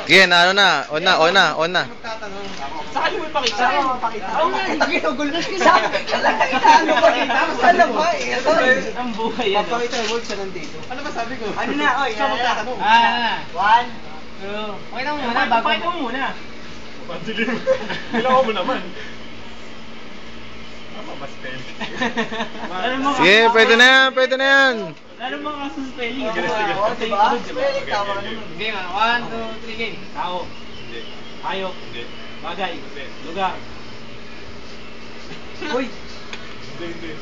Sige, ano na. On na. Saan mo ipakita? Saan mo mapakita? Oo nga, ginugulo. Saan lang nakita? Ano pakita? Saan lang ba? Ang buhay yan. Papakita yung word sa nandito. Ano ba sabi ko? Ano na? Oy, Saan magtatanong? One. Pakita mo muna. Pakita mo muna. Pansilim. Kailangan mo naman. Mastel. Sige, pwede na yan. Lalo mga kaso spelling. Oo, diba? Spelling, tama ka naman. Game ah. 1, 2, 3, game. Tao. Hindi. Hayop. Hindi. Bagay. Hindi. Lugar. Uy. Hindi.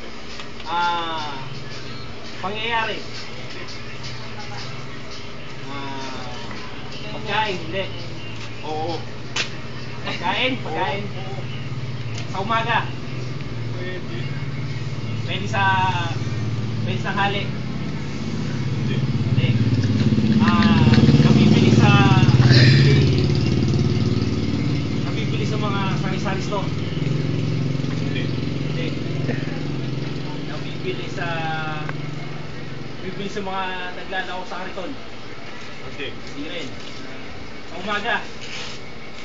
Pangyayari. Pagkain. Hindi. Oo. Pagkain. Sa umaga. Pwede. Pwede sa hali. Hindi. Hindi. Nabibili sa mga sari-sari store. Hindi. Hindi. Nabibili sa mga naglalako sa kariton. Hindi. Hindi rin. Sa umaga.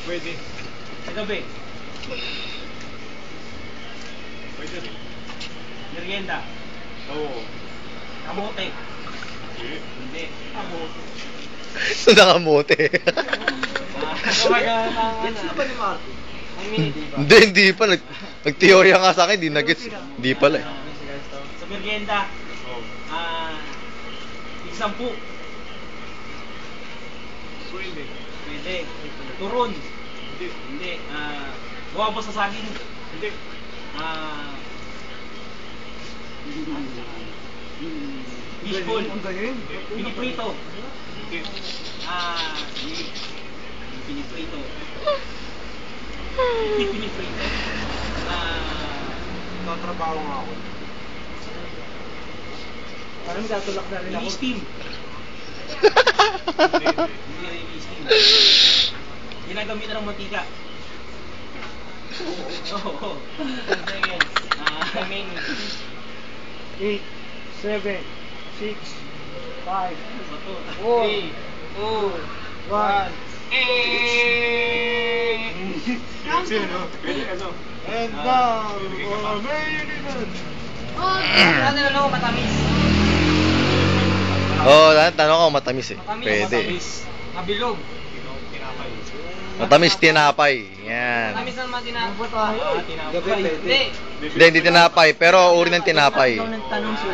Pwede. Sa gabi. Pwede rin. Merienda. Oo. Kamote. Hindi. Hindi. Kamote. So, nakamote. Umaga ng Gets na ba ni Marco? Hindi pa. Nag-teorya nga sa akin, di Hindi pala eh. Sa merienda. Oo. Tig-10. Pwede. Pwede. Turon. Hindi. Hindi. Buwabos sa saging. Hindi. Fishball. Ang galing. Piniprito. Hindi. Hindi. Piniprito. Piniprito. Tatrabaho nga ako. Parang gatulak na rin ako. Ini-steam. Hindi. Hindi rin ini-steam. Ginagamit na ng mantika. Oo. 10 seconds. Remaining. 8, 7, 6, 5, 4, 3, 2, 1. Sino, no? Pwede, ano? And now, for main event. Ano na ako matamis? Tanong ako, matamis eh. Pwede. Mabilog. Tinapay. Matamis tinapay. Yan. Matamis naman tinapay. Gabi pwede. Hindi. Hindi tinapay, pero uri ng tinapay. Ikaw nagtanong siya,